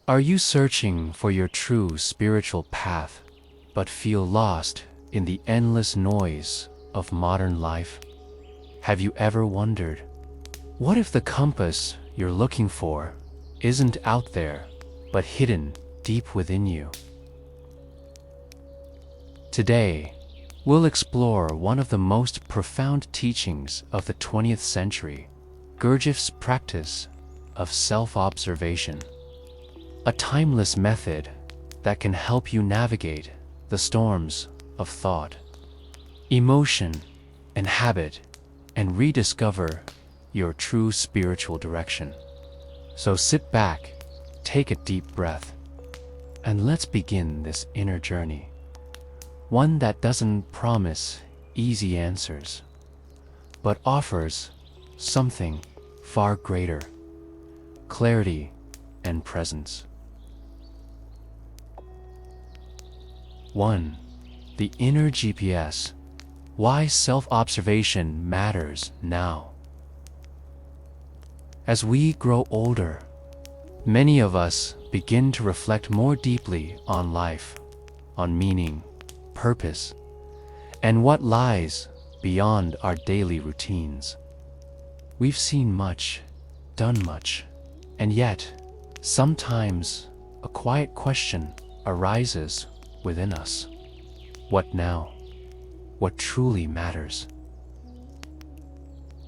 Are you searching for your true spiritual path, but feel lost in the endless noise of modern life? Have you ever wondered, what if the compass you're looking for isn't out there, but hidden deep within you? Today, we'll explore one of the most profound teachings of the 20th century, Gurdjieff's practice of self-observation, a timeless method that can help you navigate the storms of thought, emotion, and habit, and rediscover your true spiritual direction. So sit back, take a deep breath, and let's begin this inner journey. One that doesn't promise easy answers, but offers something far greater: clarity and presence. 1. The inner GPS. Why self-observation matters now. As we grow older, many of us begin to reflect more deeply on life, on meaning, purpose, and what lies beyond our daily routines. We've seen much, done much, and yet, sometimes a quiet question arises within us. What now? What truly matters?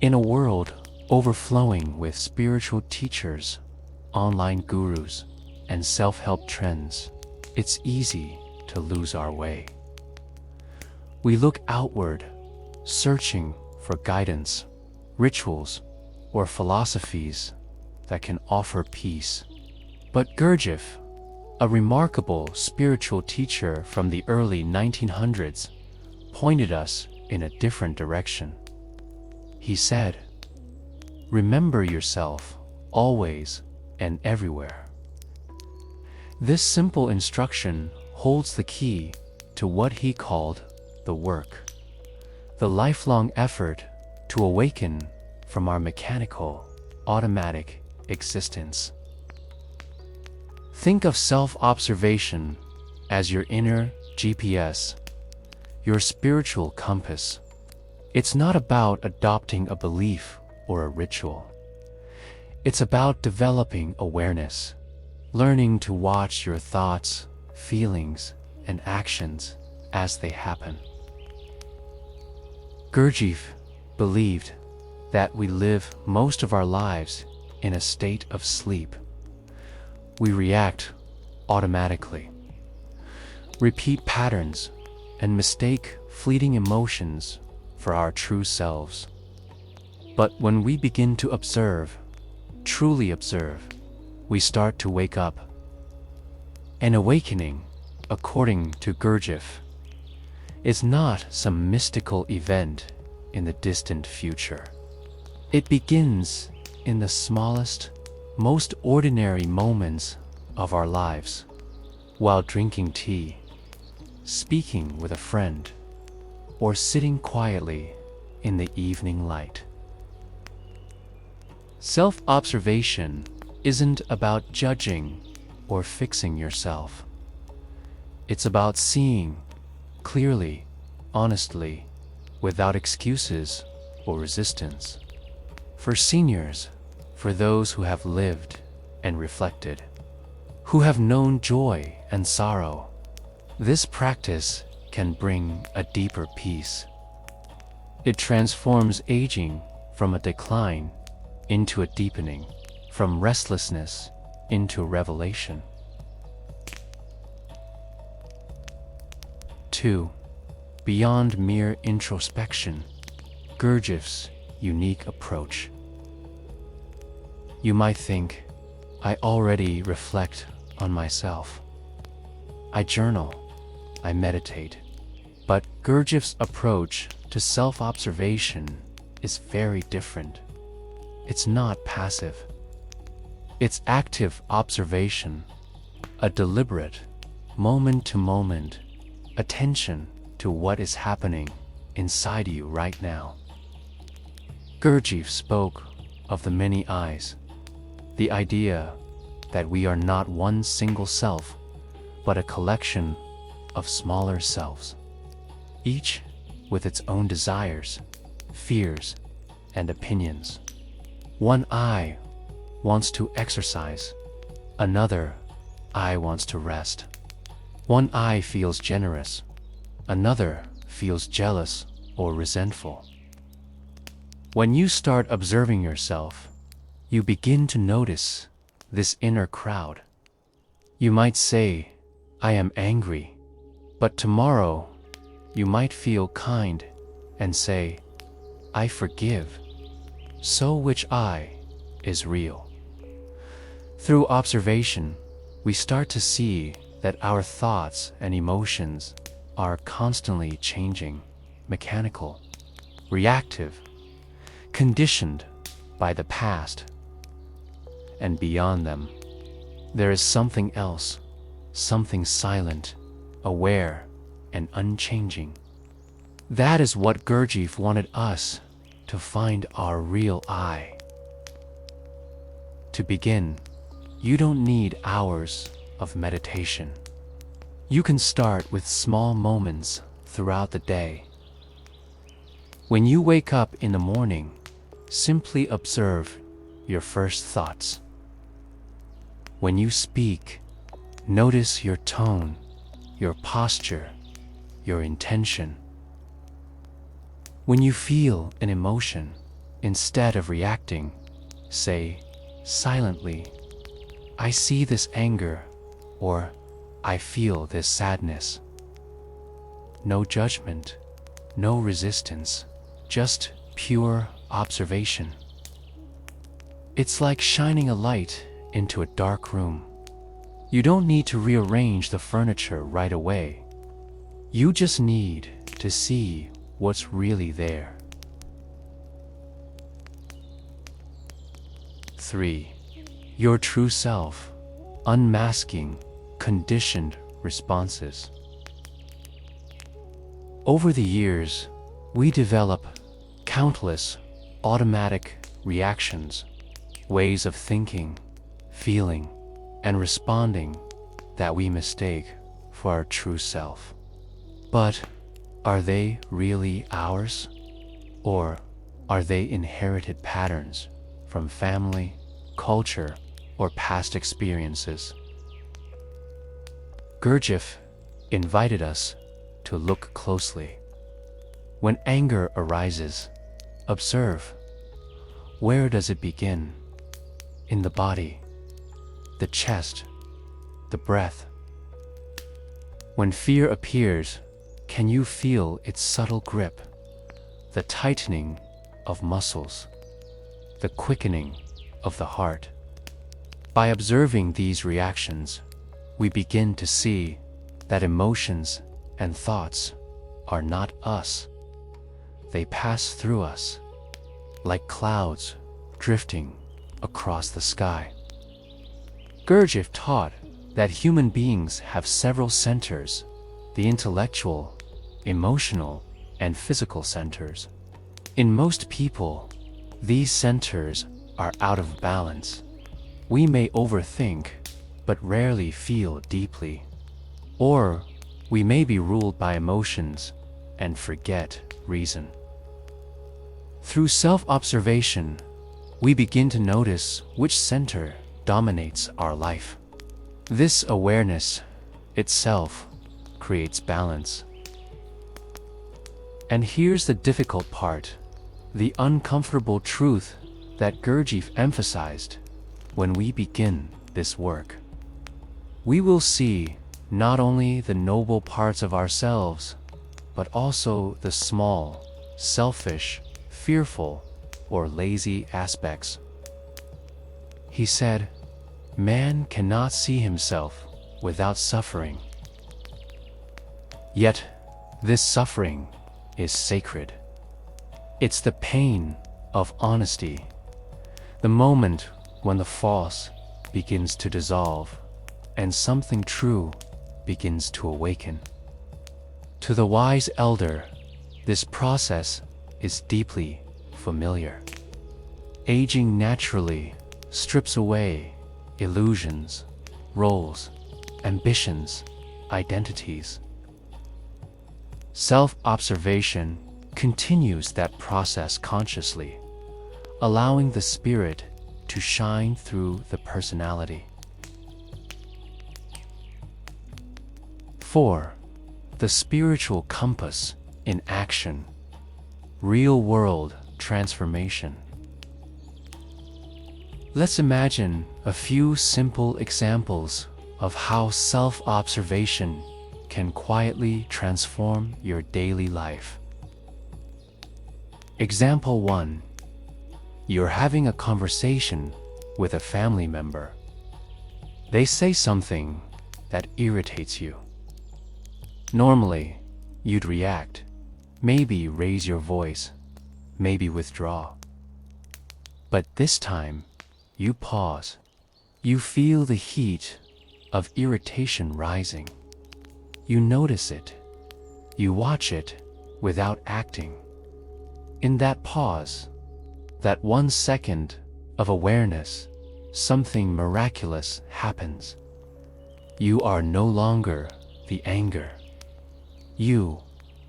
In a world overflowing with spiritual teachers, online gurus, and self-help trends, it's easy to lose our way. We look outward, searching for guidance, rituals, or philosophies that can offer peace. But Gurdjieff, a remarkable spiritual teacher from the early 1900s, pointed us in a different direction. He said, "Remember yourself, always and everywhere." This simple instruction holds the key to what he called the work, the lifelong effort to awaken from our mechanical, automatic existence. Think of self-observation as your inner GPS, your spiritual compass. It's not about adopting a belief or a ritual. It's about developing awareness, learning to watch your thoughts, feelings, and actions as they happen. Gurdjieff believed that we live most of our lives in a state of sleep. We react automatically, repeat patterns, and mistake fleeting emotions for our true selves. But when we begin to observe, truly observe, we start to wake up. An awakening, according to Gurdjieff, is not some mystical event in the distant future. It begins in the smallest, most ordinary moments of our lives, while drinking tea, speaking with a friend, or sitting quietly in the evening light. Self-observation isn't about judging or fixing yourself. It's about seeing clearly, honestly, without excuses or resistance. For seniors, for those who have lived and reflected, who have known joy and sorrow, this practice can bring a deeper peace. It transforms aging from a decline into a deepening, from restlessness into revelation. 2. Beyond mere introspection, Gurdjieff's unique approach. You might think, I already reflect on myself. I journal, I meditate. But Gurdjieff's approach to self-observation is very different. It's not passive. It's active observation, a deliberate, moment-to-moment attention to what is happening inside you right now. Gurdjieff spoke of the many eyes, the idea that we are not one single self, but a collection of smaller selves, each with its own desires, fears, and opinions. One I wants to exercise, another I wants to rest. One I feels generous, another feels jealous or resentful. When you start observing yourself, you begin to notice this inner crowd. You might say, I am angry, but tomorrow you might feel kind and say, I forgive. So which I is real? Through observation, we start to see that our thoughts and emotions are constantly changing, mechanical, reactive, conditioned by the past. And beyond them, there is something else, something silent, aware, and unchanging. That is what Gurdjieff wanted us to find our real I. To begin, you don't need hours of meditation. You can start with small moments throughout the day. When you wake up in the morning, simply observe your first thoughts. When you speak, notice your tone, your posture, your intention. When you feel an emotion, instead of reacting, say silently, I see this anger, or I feel this sadness. No judgment, no resistance, just pure observation. It's like shining a light into a dark room. You don't need to rearrange the furniture right away. You just need to see what's really there. 3. Your true self, unmasking conditioned responses. Over the years, we develop countless automatic reactions, ways of thinking, feeling, and responding that we mistake for our true self. But are they really ours? Or are they inherited patterns from family, culture, or past experiences? Gurdjieff invited us to look closely. When anger arises, observe. Where does it begin? In the body, the chest, the breath. When fear appears, can you feel its subtle grip, the tightening of muscles, the quickening of the heart? By observing these reactions, we begin to see that emotions and thoughts are not us. They pass through us, like clouds drifting across the sky. Gurdjieff taught that human beings have several centers: the intellectual, emotional, and physical centers. In most people, these centers are out of balance. We may overthink, but rarely feel deeply. Or we may be ruled by emotions and forget reason. Through self-observation, we begin to notice which center dominates our life. This awareness itself creates balance. And here's the difficult part, the uncomfortable truth that Gurdjieff emphasized. When we begin this work, we will see not only the noble parts of ourselves, but also the small, selfish, fearful, or lazy aspects. He said, man cannot see himself without suffering. Yet, this suffering is sacred. It's the pain of honesty, the moment when the false begins to dissolve and something true begins to awaken. To the wise elder, this process is deeply familiar. Aging naturally strips away illusions, roles, ambitions, identities. Self-observation continues that process consciously, allowing the spirit to shine through the personality. 4. The spiritual compass in action. Real-world transformation. Let's imagine a few simple examples of how self-observation can quietly transform your daily life. Example 1. You're having a conversation with a family member. They say something that irritates you. Normally, you'd react, maybe raise your voice, maybe withdraw. But this time, you pause. You feel the heat of irritation rising. You notice it. You watch it without acting. In that pause, that 1 second of awareness, something miraculous happens. You are no longer the anger. You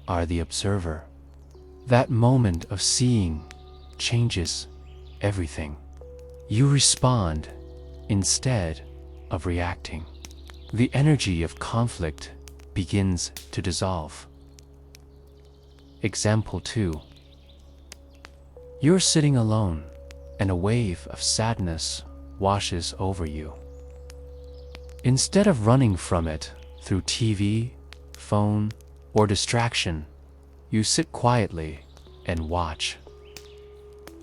are the observer. That moment of seeing changes everything. You respond instead of reacting. The energy of conflict begins to dissolve. Example 2. You're sitting alone, and a wave of sadness washes over you. Instead of running from it through TV, phone, or distraction, you sit quietly and watch.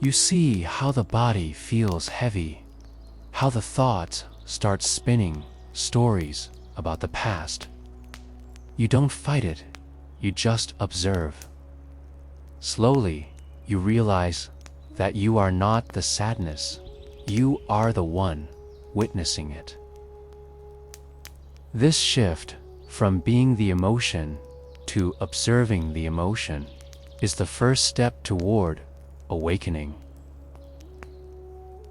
You see how the body feels heavy, how the thoughts start spinning stories about the past. You don't fight it, you just observe. Slowly, you realize that you are not the sadness, you are the one witnessing it. This shift from being the emotion to observing the emotion is the first step toward awakening.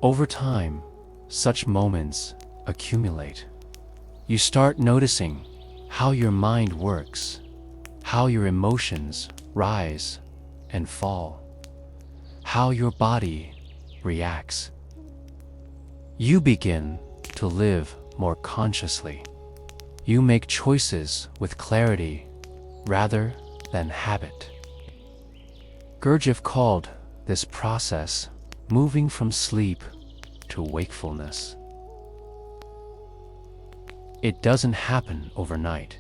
Over time, such moments accumulate. You start noticing how your mind works, how your emotions rise and fall, how your body reacts. You begin to live more consciously. You make choices with clarity rather than habit. Gurdjieff called this process moving from sleep to wakefulness. It doesn't happen overnight,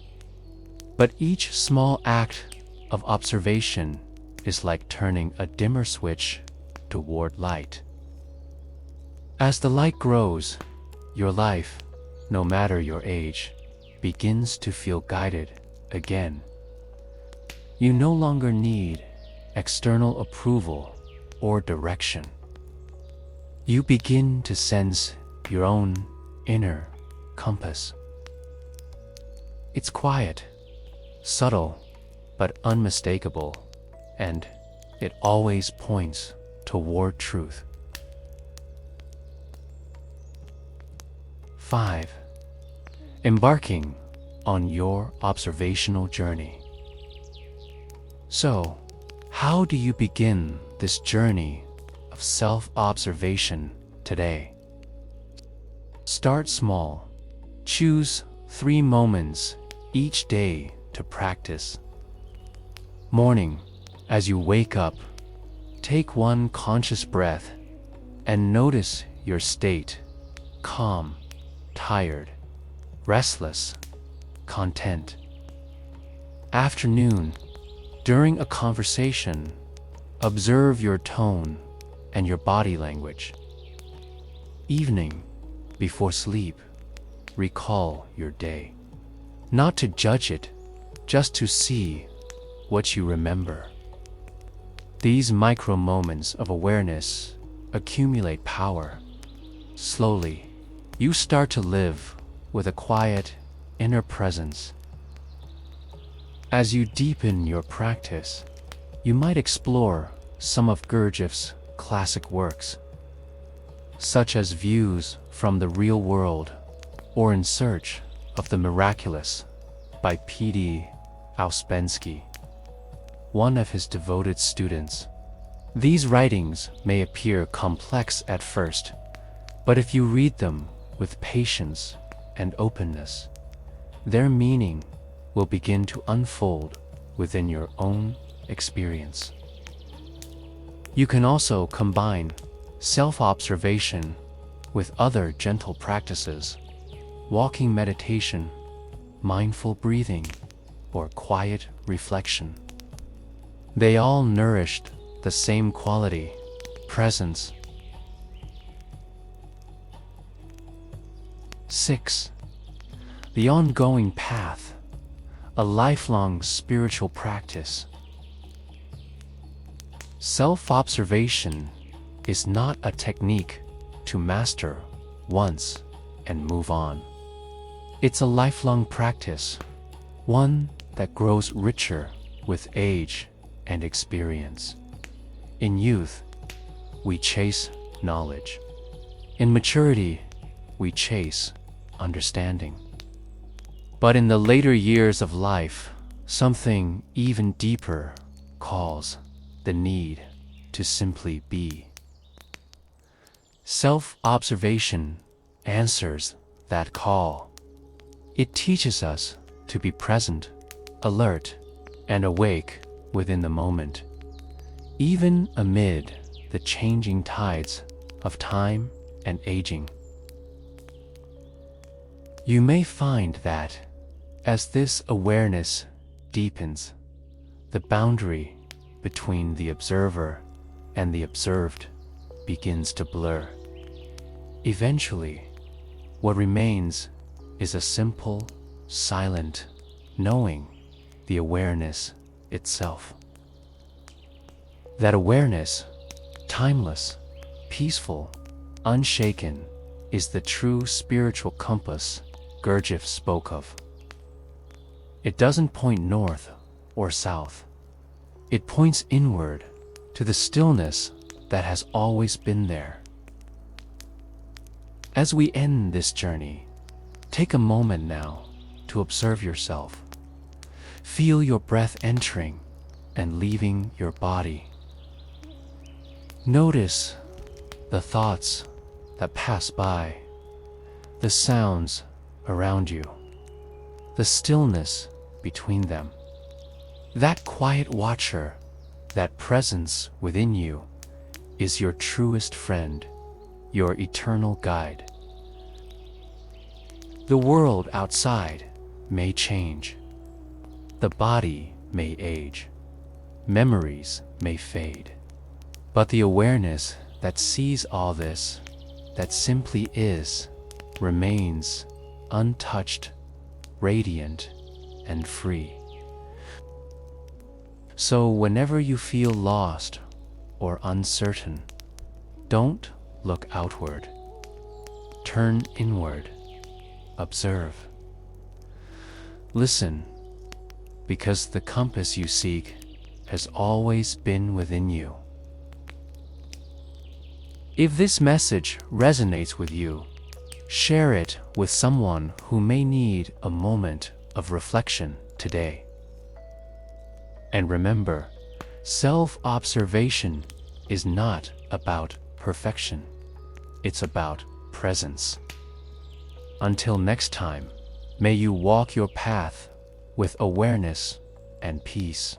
but each small act of observation is like turning a dimmer switch toward light. As the light grows, your life, no matter your age, begins to feel guided again. You no longer need external approval or direction. You begin to sense your own inner compass. It's quiet, subtle, but unmistakable, and it always points toward truth. 5. Embarking on your observational journey. So, how do you begin this journey of self-observation today? Start small. Choose 3 moments each day to practice. Morning, as you wake up, take 1 conscious breath and notice your state: calm, tired, restless, content. Afternoon, during a conversation, observe your tone and your body language. Evening, before sleep, recall your day. Not to judge it, just to see what you remember. These micro moments of awareness accumulate power. Slowly, you start to live with a quiet inner presence. As you deepen your practice, you might explore some of Gurdjieff's classic works. such as Views from the Real World or In Search of the Miraculous by P.D. Ouspensky, one of his devoted students. These writings may appear complex at first, but if you read them with patience and openness, their meaning will begin to unfold within your own experience. You can also combine self-observation with other gentle practices, walking meditation, mindful breathing, or quiet reflection. They all nourished the same quality, presence. 6. The ongoing path, a lifelong spiritual practice. Self-observation is not a technique to master once and move on. It's a lifelong practice, one that grows richer with age and experience. In youth, we chase knowledge. In maturity, we chase understanding. But in the later years of life, something even deeper calls: the need to simply be. Self-observation answers that call. It teaches us to be present, alert, and awake within the moment, even amid the changing tides of time and aging. You may find that, as this awareness deepens, the boundary between the observer and the observed begins to blur. Eventually, what remains is a simple, silent knowing, the awareness itself. That awareness, timeless, peaceful, unshaken, is the true spiritual compass Gurdjieff spoke of. It doesn't point north or south. It points inward to the stillness that has always been there. As we end this journey, take a moment now to observe yourself. Feel your breath entering and leaving your body. Notice the thoughts that pass by, the sounds around you, the stillness between them. That quiet watcher, that presence within you, is your truest friend, your eternal guide. The world outside may change. The body may age. Memories may fade. But the awareness that sees all this, that simply is, remains untouched, radiant, and free. So whenever you feel lost or uncertain, don't look outward. Turn inward. Observe. Listen, because the compass you seek has always been within you. If this message resonates with you, share it with someone who may need a moment of reflection today. And remember, self-observation is not about perfection. It's about presence. Until next time, may you walk your path with awareness and peace.